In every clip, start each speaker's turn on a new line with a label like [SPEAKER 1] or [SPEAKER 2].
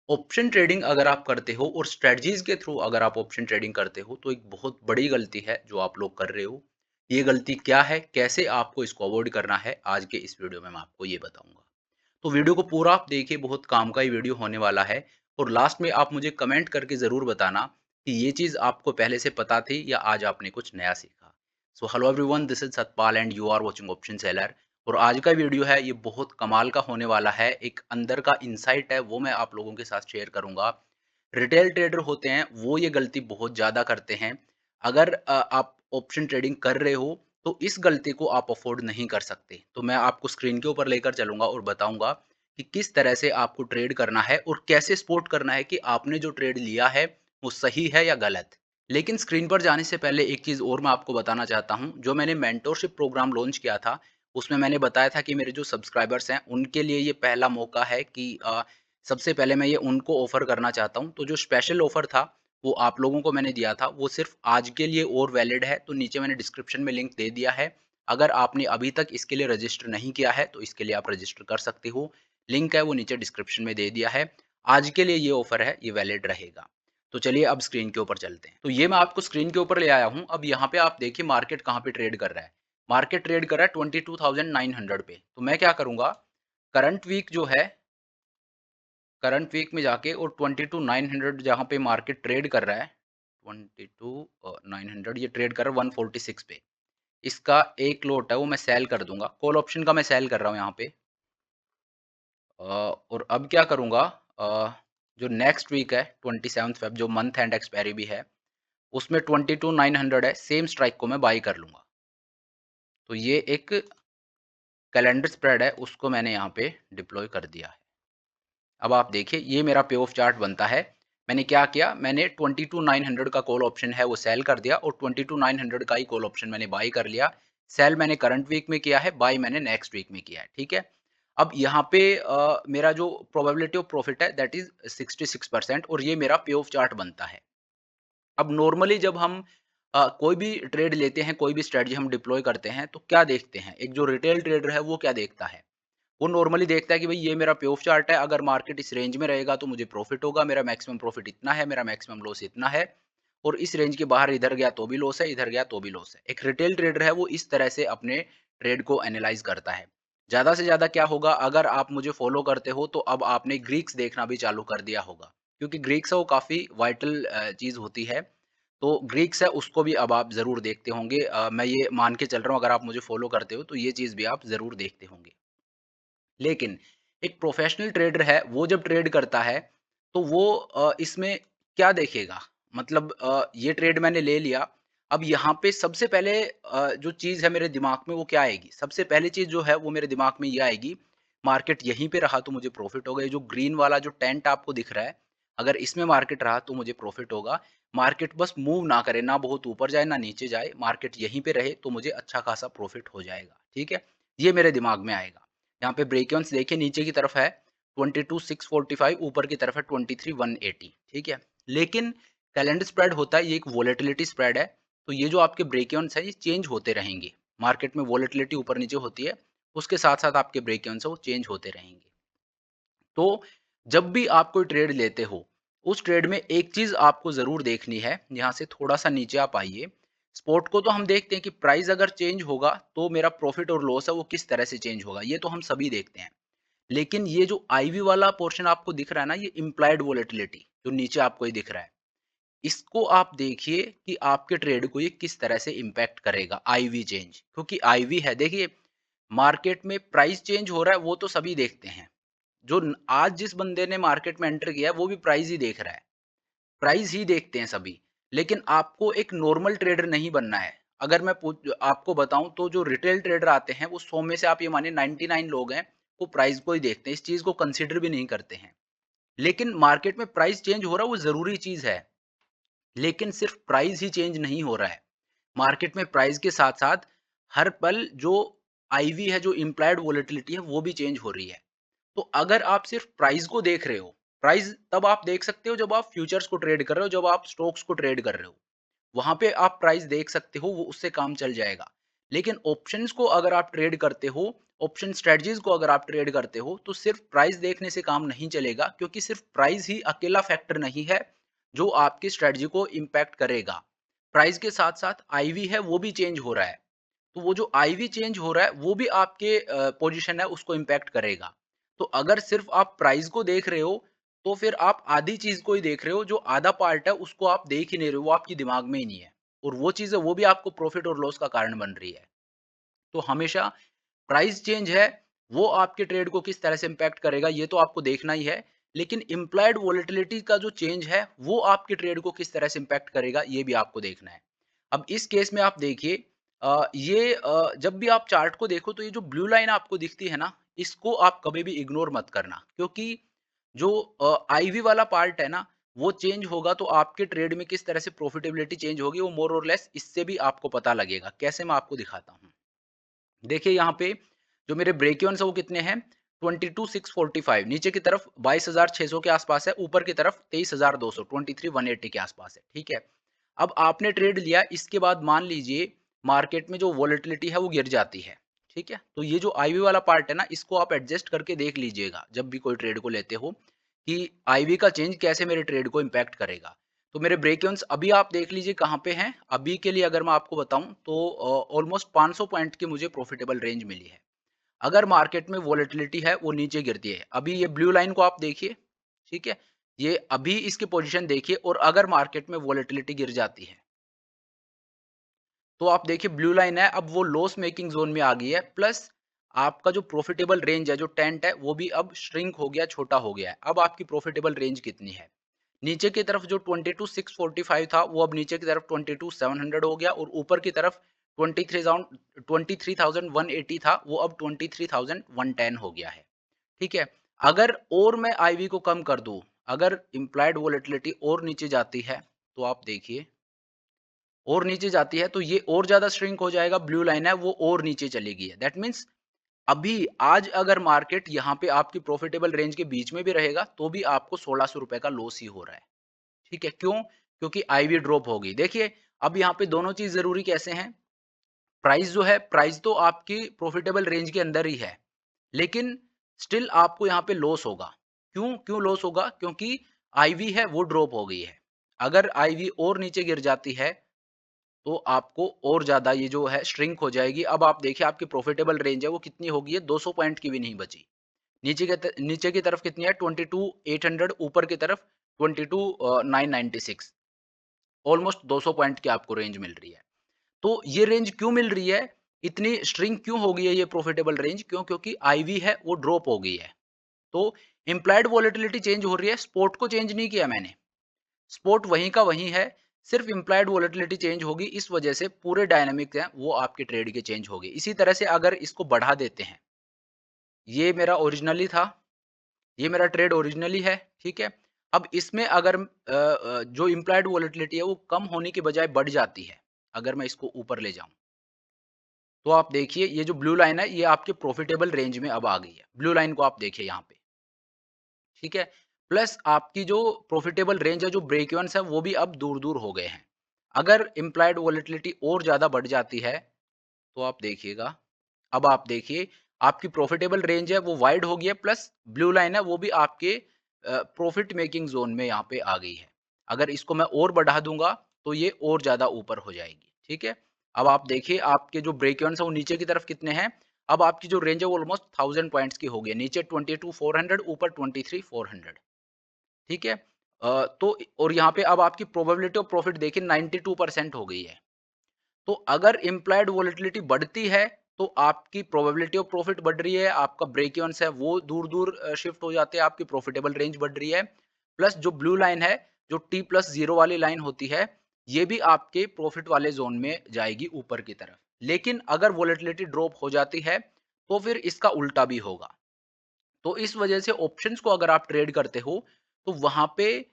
[SPEAKER 1] Option trading अगर आप करते हो और स्ट्रेटजीज के थ्रू अगर आप ऑप्शन ट्रेडिंग करते हो तो एक बहुत बड़ी गलती है जो आप लोग कर रहे हो। ये गलती क्या है, कैसे आपको इसको अवॉइड करना है, आज के इस वीडियो में मैं आपको ये बताऊंगा। तो वीडियो को पूरा आप देखिए, बहुत काम का ही वीडियो होने वाला है। और लास्ट में आप मुझे कमेंट करके ज़रूर बताना कि ये चीज़ आपको पहले से पता थी या आज आपने कुछ नया सीखा। So hello everyone, this is Satpal and you are watching option seller. और आज का वीडियो है ये बहुत कमाल का होने वाला है। एक अंदर का इंसाइट है वो मैं आप लोगों के साथ शेयर करूंगा। रिटेल ट्रेडर होते हैं वो ये गलती बहुत ज़्यादा करते हैं। अगर आप ऑप्शन ट्रेडिंग कर रहे हो तो इस गलती को आप अफोर्ड नहीं कर सकते। तो मैं आपको स्क्रीन के ऊपर लेकर चलूंगा और बताऊंगा कि किस तरह से आपको ट्रेड करना है और कैसे स्पॉट करना है कि आपने जो ट्रेड लिया है वो सही है या गलत। लेकिन स्क्रीन पर जाने से पहले एक चीज़ और मैं आपको बताना चाहता हूँ। जो मैंने मेंटोरशिप प्रोग्राम लॉन्च किया था, उसमें मैंने बताया था कि मेरे जो सब्सक्राइबर्स हैं उनके लिए ये पहला मौका है कि सबसे पहले मैं ये उनको ऑफ़र करना चाहता हूँ। तो जो स्पेशल ऑफ़र था वो आप लोगों को मैंने दिया था, वो सिर्फ़ आज के लिए और वैलिड है। तो नीचे मैंने डिस्क्रिप्शन में लिंक दे दिया है। अगर आपने अभी तक इसके लिए रजिस्टर नहीं किया है तो इसके लिए आप रजिस्टर कर सकते हो। लिंक है वो नीचे डिस्क्रिप्शन में दे दिया है। आज के लिए ये ऑफ़र है, ये वैलिड रहेगा। तो चलिए अब स्क्रीन के ऊपर चलते हैं। तो ये मैं आपको स्क्रीन के ऊपर ले आया हूँ। अब यहाँ पे आप देखिए मार्केट कहाँ पे ट्रेड कर रहा है। मार्केट ट्रेड कर रहा है 22,900 पे। तो मैं क्या करूँगा, करंट वीक जो है, करंट वीक में जाके और 22,900 जहाँ पे मार्केट ट्रेड कर रहा है, 22,900 ये ट्रेड कर रहा है 146 पे। इसका एक लॉट है वो मैं सेल कर दूँगा। कॉल ऑप्शन का मैं सेल कर रहा हूँ यहाँ पे। और अब क्या करूँगा, जो नेक्स्ट वीक है 27 फ़ेब, जो मंथ एंड एक्सपायरी भी है, उसमें 22,900 है, सेम स्ट्राइक को मैं बाय कर लूँगा। तो ये एक कैलेंडर स्प्रेड है, उसको मैंने यहाँ पे डिप्लॉय कर दिया है। अब आप देखिए ये मेरा पे ऑफ चार्ट बनता है। मैंने क्या किया, मैंने 22,900 का कॉल ऑप्शन है वो सेल कर दिया और 22,900 का ही कॉल ऑप्शन मैंने बाय कर लिया। सेल मैंने करंट वीक में किया है, बाय मैंने नेक्स्ट वीक में किया है, ठीक है? अब यहाँ पे मेरा जो प्रोबेबिलिटी ऑफ प्रॉफिट है दैट इज़ 66% और ये मेरा पे ऑफ चार्ट बनता है। अब नॉर्मली जब हम कोई भी ट्रेड लेते हैं, कोई भी स्ट्रेटजी हम डिप्लॉय करते हैं, तो क्या देखते हैं? एक जो रिटेल ट्रेडर है, वो क्या देखता है? वो नॉर्मली देखता है कि भई ये मेरा पे ऑफ चार्ट है, अगर मार्केट इस रेंज में रहेगा तो मुझे प्रॉफिट होगा, मेरा मैक्सिमम प्रॉफिट इतना है, मेरा मैक्सिमम लॉस इतना है और इस रेंज के बाहर इधर गया तो भी लॉस है, इधर गया तो भी लॉस है। एक रिटेल ट्रेडर है, वो इस तरह से अपने ट्रेड को एनालाइज़ करता है। ज़्यादा से ज़्यादा क्या होगा, अगर आप मुझे फॉलो करते हो, तो अब आपने ग्रीक्स देखना भी चालू कर दिया होगा, क्योंकि ग्रीक्स है वो काफ़ी वाइटल चीज़ होती है। तो ग्रीक्स है उसको भी अब आप ज़रूर देखते होंगे। मैं ये मान के चल रहा हूँ, अगर आप मुझे फ़ॉलो करते हो तो ये चीज़ भी आप ज़रूर देखते होंगे। लेकिन एक प्रोफ़ेशनल ट्रेडर है, वो जब ट्रेड करता है तो वो इसमें क्या देखेगा? मतलब ये ट्रेड मैंने ले लिया, अब यहाँ पे सबसे पहले जो चीज़ है मेरे दिमाग में वो क्या आएगी? सबसे पहली चीज़ जो है वो मेरे दिमाग में ये आएगी, मार्केट यहीं पे रहा तो मुझे प्रॉफ़िट होगा। ये जो ग्रीन वाला जो टेंट आपको दिख रहा है, अगर इसमें मार्केट रहा तो मुझे प्रॉफ़िट होगा। मार्केट बस मूव ना करे, ना बहुत ऊपर जाए, ना नीचे जाए, मार्केट यहीं पे रहे तो मुझे अच्छा खासा प्रॉफ़िट हो जाएगा, ठीक है? ये मेरे दिमाग में आएगा। यहाँ पे ब्रेक इवन्स देखिए, नीचे की तरफ है 22,645, ऊपर की तरफ है 23,180, ठीक है? लेकिन कैलेंडर स्प्रेड होता है, ये एक वोलेटिलिटी स्प्रेड है, तो ये जो आपके ब्रेक इवन्स हैं ये चेंज होते रहेंगे। मार्केट में वोलेटिलिटी ऊपर-नीचे होती है, उसके साथ-साथ आपके ब्रेक इवन्स हैं वो चेंज होते रहेंगे। तो जब भी आप कोई ट्रेड लेते हो, उस ट्रेड में एक चीज़ आपको ज़रूर देखनी है, यहाँ से थोड़ा-सा नीचे आप आइए। स्पॉट को तो हम देखते हैं कि प्राइस अगर चेंज होगा, तो मेरा प्रॉफ़िट और लॉस है वो किस तरह से चेंज होगा, ये तो हम सभी देखते हैं। लेकिन ये जो आईवी वाला पोर्शन आपको दिख रहा है ना, ये इम्प्लाइड वोलेटिलिटी जो नीचे आपको ये दिख रहा है, इसको आप देखिए कि आपके ट्रेड को ये किस तरह से इम्पैक्ट करेगा आईवी चेंज। क्योंकि आईवी है, देखिए मार्केट में प्राइस चेंज हो रहा है वो तो सभी देखते हैं। जो आज जिस बंदे ने मार्केट में एंटर किया है वो भी प्राइस ही देख रहा है, प्राइस ही देखते हैं सभी। लेकिन आपको एक नॉर्मल ट्रेडर नहीं बनना है। अगर मैं आपको बताऊं तो जो रिटेल ट्रेडर आते हैं वो 100 में से आप ये मानिए 99 लोग हैं, वो प्राइस को ही देखते हैं, इस चीज को कंसिडर भी नहीं करते हैं। लेकिन मार्केट में प्राइस चेंज हो रहा है वो जरूरी चीज है, लेकिन सिर्फ प्राइस ही चेंज नहीं हो रहा है। मार्केट में प्राइस के साथ-साथ हर पल जो आईवी है, जो इम्प्लाइड वोलेटिलिटी है, वो भी चेंज हो रही है। तो अगर आप सिर्फ प्राइस को देख रहे हो, प्राइस तब आप देख सकते हो जब आप फ्यूचर्स को ट्रेड कर रहे हो, जब आप स्टॉक्स को ट्रेड कर रहे हो। वहाँ पे आप प्राइस देख सकते हो, वो उससे काम चल जाएगा। लेकिन ऑप्शंस को अगर आप ट्रेड करते हो, ऑप्शन स्ट्रेटजीज़ को अगर आप ट्रेड करते हो, तो सिर्फ प्राइस देखने से काम नहीं चलेगा, क्योंकि सिर्फ प्राइस ही अकेला फैक्टर नहीं है, जो आपकी स्ट्रेटजी को इम्पैक्ट करेगा। प्राइस के साथ-साथ आईवी है, वो भी चेंज हो रहा है। तो वो जो आईवी चेंज हो रहा है, वो भी आपके पोज़ीशन है, उसको इम्पैक्ट करेगा। तो अगर सिर्फ आप प्राइस को देख रहे हो, तो फिर आप आधी चीज़ को ही देख रहे हो, जो आधा पार्ट है, उसको आप देख ही नहीं रहे हो, वो आपके दिमाग में ही नहीं है। और वो चीज़ है, वो भी आपको प्रॉफ़िट और लॉस का कारण बन रही है। तो हमेशा प्राइस चेंज है, वो आपके ट्रेड को किस तरह से इम्पैक्ट करेगा, ये तो आपको देखना ही है। लेकिन इम्प्लॉइड वोलेटिलिटी का जो चेंज है, वो आपके ट्रेड को किस तरह से इम्पैक्ट करेगा, ये भी आपको देखना है। अब इस केस में आप देखिए, जब भी आप चार्ट को देखो, तो ये जो ब्लू लाइन आपको दिखती है ना, इसको आप कभी भी इग्नोर मत करना, क्योंकि जो आईवी वाला पार्ट है ना, वो चेंज होगा तो आपके ट्रेड में किस तरह से प्रॉफिटेबिलिटी चेंज होगी, वो मोर और लेस इससे भी आपको पता लगेगा। कैसे, मैं आपको दिखाता हूँ। देखिए यहाँ पे जो मेरे ब्रेक इवन्स है वो कितने हैं, 22,645, नीचे की तरफ 22,600 के आसपास है, ऊपर की तरफ 23,200, 23,180 के आसपास है, ठीक है। अब आपने ट्रेड लिया, इसके बाद मान लीजिए मार्केट में जो वॉलेटिलिटी है वो गिर जाती है, ठीक है। तो ये जो आईवी वाला पार्ट है ना, इसको आप एडजस्ट करके देख लीजिएगा जब भी कोई ट्रेड को लेते हो, कि आईवी का चेंज कैसे मेरे ट्रेड को इम्पैक्ट करेगा। तो मेरे ब्रेक इवन्स अभी आप देख लीजिए कहाँ पे हैं। अभी के लिए अगर मैं आपको बताऊँ, तो ऑलमोस्ट 500 पॉइंट की मुझे प्रॉफिटेबल रेंज मिली है। अगर मार्केट में वॉलेटिलिटी है वो नीचे गिरती है, अभी ये ब्लू लाइन को आप देखिए, ठीक है? ये अभी इसकी पोज़ीशन देखिए, और अगर मार्केट में वॉलेटिलिटी गिर जाती है, तो आप देखिए ब्लू लाइन है, अब वो लॉस मेकिंग ज़ोन में आ गई है, प्लस आपका जो प्रॉफिटेबल रेंज है, जो टेंट है, वो भी अब श्रिंक हो गया, छोटा हो गया है। अब आपकी प्रॉफिटेबल रेंज कितनी है? नीचे की तरफ जो 22,645 था, वो अब नीचे की तरफ 22,700 हो गया, और ऊपर की तरफ 23,180 था, वो अब 23,110 हो गया है। ठीक है? अगर और मैं आईवी को कम कर दूँ, अगर इम्प्लाइड वोलेटिलिटी और नीचे जाती है, तो आप देखिए, और नीचे जाती है तो ये और ज़्यादा श्रिंक हो जाएगा, ब्लू लाइन है वो और नीचे चली गई है। दैट मीन्स अभी आज अगर मार्केट यहाँ पे आपकी प्रॉफिटेबल रेंज के बीच में भी रहेगा, तो भी आपको ₹1600 का लॉस ही हो रहा है। ठीक है, क्यों? क्योंकि आईवी ड्रॉप हो गई। देखिए, अब यहाँ पे दोनों चीज़ ज़रूरी कैसे हैं? प्राइस जो है, प्राइस तो आपकी प्रॉफिटेबल रेंज के अंदर ही है, लेकिन स्टिल आपको यहाँ पे लॉस होगा। क्यों? क्यों लॉस होगा? क्योंकि आईवी है वो ड्रॉप हो गई है। अगर आईवी और नीचे गिर जाती है, तो आपको और ज़्यादा ये जो है श्रिंक हो जाएगी। अब आप देखिए आपकी प्रॉफिटेबल रेंज है वो कितनी हो गई है, 200 पॉइंट की भी नहीं बची। नीचे की तरफ कितनी है, 22,800, ऊपर की तरफ 22,996, ऑलमोस्ट 200 पॉइंट की आपको रेंज मिल रही है। तो ये रेंज क्यों मिल रही है? इतनी श्रिंक क्यों हो गई है ये प्रॉफिटेबल रेंज? क्यों? क्योंकि आईवी है वो ड्रॉप हो गई है। तो इम्प्लाइड वॉलेटिलिटी चेंज हो रही है, स्पॉट को चेंज नहीं किया मैंने। स्पॉट वहीं का वहीं है, सिर्फ इम्प्लाइड वॉलेटिलिटी चेंज होगी, इस वजह से पूरे डायनामिक्स हैं वो आपके ट्रेड के चेंज हो गए। इसी तरह से अगर इसको बढ़ा देते हैं, ये मेरा ओरिजिनली था, ये मेरा ट्रेड ओरिजिनली है, ठीक है? अब इसमें अगर जो इम्प्लाइड वॉलेटिलिटी है वो कम होने की बजाय बढ़ जाती है, अगर मैं इसको ऊपर ले जाऊँ, तो आप देखिए ये जो ब्लू लाइन है ये आपके प्रॉफिटेबल रेंज में अब आ गई है। ब्लू लाइन को आप देखिए यहाँ पे, ठीक है? प्लस आपकी जो प्रॉफिटेबल रेंज है, जो ब्रेक इवन्स है, वो भी अब दूर-दूर हो गए हैं। अगर इम्प्लाइड वॉलेटिलिटी और ज़्यादा बढ़ जाती है, तो आप देखिएगा, अब आप देखिए आपकी प्रॉफिटेबल रेंज है वो वाइड हो गई है, प्लस ब्लू लाइन है वो भी आपके प्रॉफिट मेकिंग ज़ोन में यहाँ पे आ गई है। अगर इसको मैं और बढ़ा दूँगा, तो ये और ज़्यादा ऊपर हो जाएगी, ठीक है? अब आप देखिए आपके जो ब्रेक इवन्स है वो नीचे की तरफ कितने हैं, अब आपकी जो रेंज है वो ऑलमोस्ट 1000 पॉइंट्स की हो गई है। नीचे 22,400, ऊपर 23,400, ठीक है? तो और यहाँ पे अब आपकी प्रोबेबिलिटी ऑफ प्रॉफिट देखिए 92% हो गई है। तो अगर इम्प्लॉइड वॉलेटिलिटी बढ़ती है, तो आपकी प्रोबेबिलिटी ऑफ प्रॉफिट बढ़ रही है, आपका ब्रेक इवन्स है वो दूर-दूर शिफ्ट हो जाते हैं, आपकी प्रॉफिटेबल रेंज बढ़ रही है। प्लस जो ब्लू लाइन है, जो T+0 वाली लाइन होती है, ये भी आपके प्रॉफिट वाले ज़ोन में जाएगी ऊपर की तरफ। लेकिन अगर वॉलेटिलिटी ड्रॉप हो जाती है, तो फिर इसका उल्टा भी होगा। तो इस वजह से ऑप्शंस को अगर आप ट्रेड करते हो, तो वहाँ पे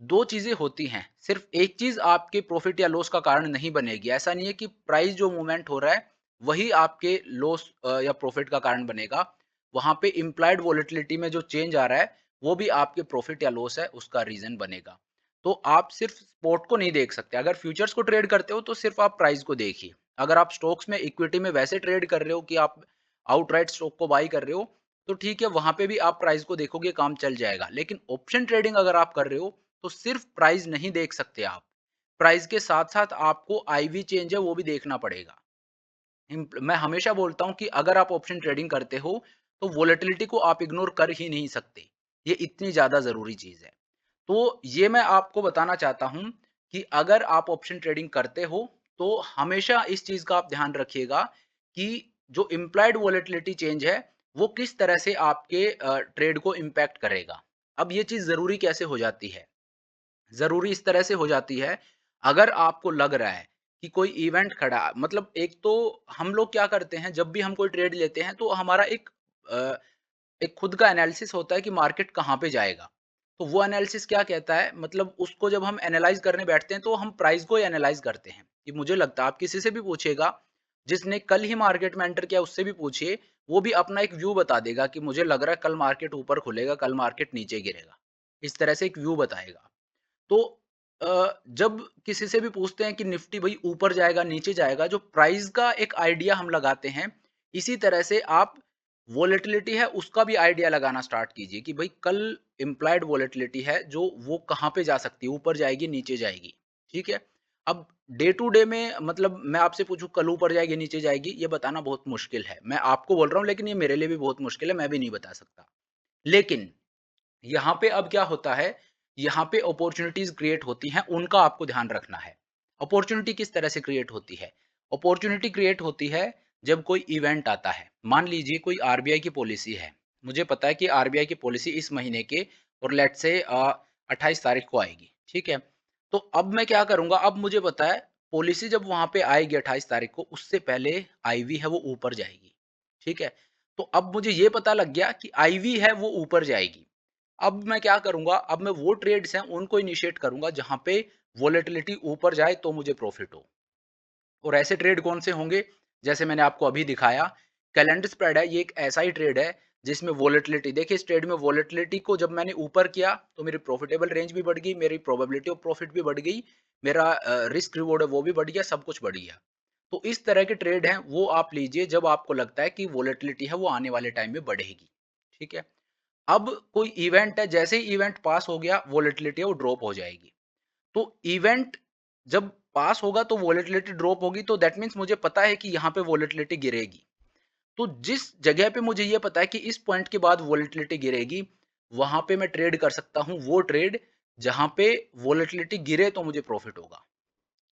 [SPEAKER 1] 2 चीज़ें होती हैं। सिर्फ़ एक चीज़ आपके प्रॉफ़िट या लॉस का कारण नहीं बनेगी। ऐसा नहीं है कि प्राइस जो मूवमेंट हो रहा है, वही आपके लॉस या प्रॉफ़िट का कारण बनेगा। वहाँ पे इम्प्लाइड वॉलेटिलिटी में जो चेंज आ रहा है, वो भी आपके प्रॉफ़िट या लॉस है, उसका रीज़न बनेगा। तो आप सिर्फ़ स्पॉट को नहीं देख सकते। अगर फ्यूचर्स को ट्रेड करते हो, तो सिर्फ़ आप प्राइस को देखिए। अगर आप स्टॉक्स में इक्विटी में वैसे ट्रेड कर रहे हो कि आप आउटराइट स्टॉक को बाय कर रहे हो, तो ठीक है, वहाँ पे भी आप प्राइस को देखोगे, काम चल जाएगा। लेकिन ऑप्शन ट्रेडिंग अगर आप कर रहे हो, तो सिर्फ प्राइस नहीं देख सकते आप। प्राइस के साथ-साथ आपको आईवी चेंज है वो भी देखना पड़ेगा। मैं हमेशा बोलता हूँ कि अगर आप ऑप्शन ट्रेडिंग करते हो, तो वोलेटिलिटी को आप इग्नोर कर ही नहीं सकते। ये इतनी ज़्यादा ज़रूरी चीज़ है। तो ये मैं आपको बताना चाहता हूँ कि अगर आप ऑप्शन ट्रेडिंग करते हो, तो हमेशा इस चीज़ का आप ध्यान रखिएगा कि जो इम्प्लाइड वोलेटिलिटी चेंज है, वो किस तरह से आपके ट्रेड को इम्पैक्ट करेगा। अब ये चीज़ ज़रूरी कैसे हो जाती है? ज़रूरी इस तरह से हो जाती है, अगर आपको लग रहा है कि कोई इवेंट खड़ा, मतलब एक तो हम लोग क्या करते हैं, जब भी हम कोई ट्रेड लेते हैं, तो हमारा अ, एक खुद का एनालिसिस होता है कि मार्केट कहाँ पे जाएगा। तो वो एनालिसिस क्या कहता है, मतलब उसको जब हम एनालाइज़ करने बैठते हैं, तो हम प्राइस को ही एनालाइज़ करते हैं, कि मुझे लगता है, आप किसी से भी पूछिएगा, जिसने कल ही मार्केट में एंटर किया, उससे भी पूछिए, वो भी अपना एक व्यू बता देगा कि मुझे लग रहा है कल मार्केट ऊपर खुलेगा, कल मार्केट नीचे गिरेगा। इस तरह से एक व्यू बताएगा। तो जब किसी से भी पूछते हैं कि निफ्टी भई ऊपर जाएगा, नीचे जाएगा, जो प्राइस का एक आइडिया हम लगाते हैं, इसी तरह से आप वोलेटिलिटी है, उसका भी आइडिया लगाना स्टार्ट कीजिए कि भई कल इम्प्लाइड वोलेटिलिटी है, जो वो कहाँ पे जा सकती है, ऊपर जाएगी, नीचे जाएगी, ठीक है? अब डे टू डे में, मतलब मैं आपसे पूछूँ कल ऊपर जाएगी, नीचे जाएगी, ये बताना बहुत मुश्किल है। मैं आपको बोल रहा हूँ, लेकिन ये मेरे लिए भी बहुत मुश्किल है, मैं भी नहीं बता सकता। लेकिन यहाँ पे अब क्या होता है, यहाँ पे अपॉर्च्युनिटीज़ क्रिएट होती हैं, उनका आपको ध्यान रखना है। अपॉर्च्युनिटी किस तरह से क्रिएट होती है? अपॉर्च्युनिटी क्रिएट होती है जब कोई इवेंट आता है। मान लीजिए कोई आरबीआई की पॉलिसी है। मुझे पता है कि आरबीआई की पॉलिसी इस महीने के और लेट्स से 28 तारीख को आएगी, ठीक है? तो अब मैं क्या करूँगा, अब मुझे पता है पॉलिसी जब वहाँ पे आएगी 28 तारीख को, उससे पहले आईवी है वो ऊपर जाएगी, ठीक है? तो अब मुझे ये पता लग गया कि आईवी है वो ऊपर जाएगी। अब मैं क्या करूँगा, अब मैं वो ट्रेड्स हैं उनको इनिशिएट करूँगा जहाँ पे वोलेटिलिटी ऊपर जाए तो मुझे प्रॉफ़िट हो। और ऐसे ट्रेड कौन से होंगे? जैसे मैंने आपको अभी दिखाया, कैलेंडर स्प्रेड है, ये एक ऐसा ही ट्रेड है जिसमें वोलेटिलिटी, देखिए इस ट्रेड में वोलेटिलिटी को जब मैंने ऊपर किया तो मेरी प्रॉफ़िटेबल रेंज भी बढ़ गई, मेरी प्रोबेबिलिटी ऑफ प्रॉफ़िट भी बढ़ गई, मेरा रिस्क रिवॉर्ड है वो भी बढ़ गया, सब कुछ बढ़ गया। तो इस तरह के ट्रेड हैं वो आप लीजिए जब आपको लगता है कि वोलेटिलिटी है वो आने वाले टाइम में बढ़ेगी, ठीक है? अब कोई इवेंट है, जैसे ही इवेंट पास हो गया, वोलेटिलिटी है वो ड्रॉप हो जाएगी। तो इवेंट जब पास होगा तो वोलेटिलिटी ड्रॉप होगी, तो दैट मीन्स मुझे पता है कि यहाँ पे वोलेटिलिटी गिरेगी। तो जिस जगह पे मुझे ये पता है कि इस पॉइंट के बाद वोलेटिलिटी गिरेगी, वहाँ पे मैं ट्रेड कर सकता हूँ वो ट्रेड जहाँ पे वोलेटिलिटी गिरे तो मुझे प्रॉफ़िट होगा।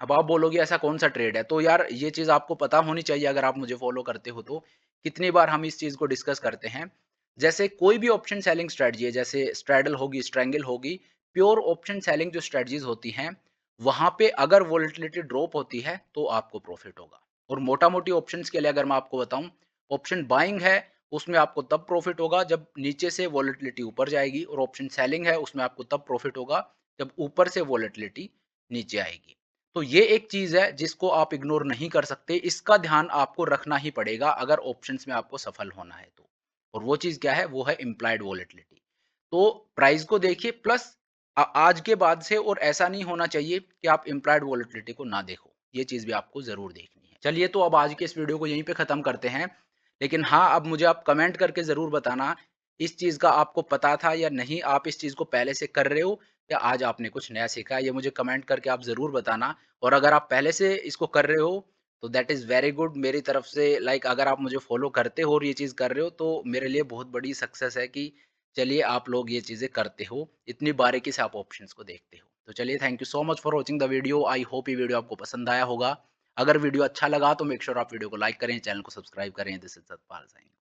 [SPEAKER 1] अब आप बोलोगे ऐसा कौन-सा ट्रेड है? तो यार ये चीज़ आपको पता होनी चाहिए अगर आप मुझे फ़ॉलो करते हो तो। कितनी बार हम इस चीज़ को डिस्कस करते हैं। जैसे कोई भी ऑप्शन सेलिंग स्ट्रैटेजी है, जैसे स्ट्रैडल होगी, स्ट्रैंगल होगी, प्योर ऑप्शन सेलिंग जो स्ट्रैटेजीज़ होती हैं, वहाँ पे अगर वोलेटिलिटी ड्रॉप होती है, तो आपको प्रॉफ़िट होगा। और मोटा-मोटी ऑप्शंस के लिए अगर मैं आपको बताऊँ, ऑप्शन बाइंग है, उसमें आपको तब प्रॉफ़िट होगा जब नीचे से वोलेटिलिटी ऊपर जाएगी, और ऑप्शन सेलिंग है, उसमें आपको तब प्रॉफ़िट होगा जब ऊपर से वोलेटिलिटी नीचे आएगी। तो ये एक चीज़ है जिसको आप इग्नोर नहीं कर सकते, इसका ध्यान आपको रखना ही पड़ेगा अगर ऑप्शंस में आपको सफल होना है तो। और वो चीज़ क्या है? वो है इम्प्लाइड वोलेटिलिटी। तो प्राइस को देखिए, प्लस आज के बाद से और ऐसा नहीं होना चाहिए कि आप इम्प्लाइड वोलेटिलिटी को ना देखो। ये चीज़ भी आपको ज़रूर देखनी है। चलिए, तो अब आज के इस वीडियो को यहीं पे ख़त्म करते हैं। लेकिन हाँ, अब मुझे आप कमेंट करके ज़रूर बताना, इस चीज़ का आपको पता था या नहीं? आप इस चीज़ को पहले से कर रहे हो या आज आपने कुछ नया सीखा? ये मुझे कमेंट करके आप ज़रूर बताना। और अगर आप पहले से इसको कर रहे हो, तो दैट इज़ वेरी गुड मेरी तरफ से। लाइक अगर आप मुझे फ़ॉलो करते हो और ये चीज़ कर रहे हो, तो मेरे लिए बहुत बड़ी सक्सेस है कि चलिए आप लोग ये चीज़ें करते हो, इतनी बारीकी से आप ऑप्शंस को देखते हो। तो चलिए, thank you so much for watching the video. I hope ये वीडियो आपको पसंद आया होगा। अगर वीडियो अच्छा लगा तो मेक श्योर आप वीडियो को लाइक करें, चैनल को सब्सक्राइब करें। This is Satpal signing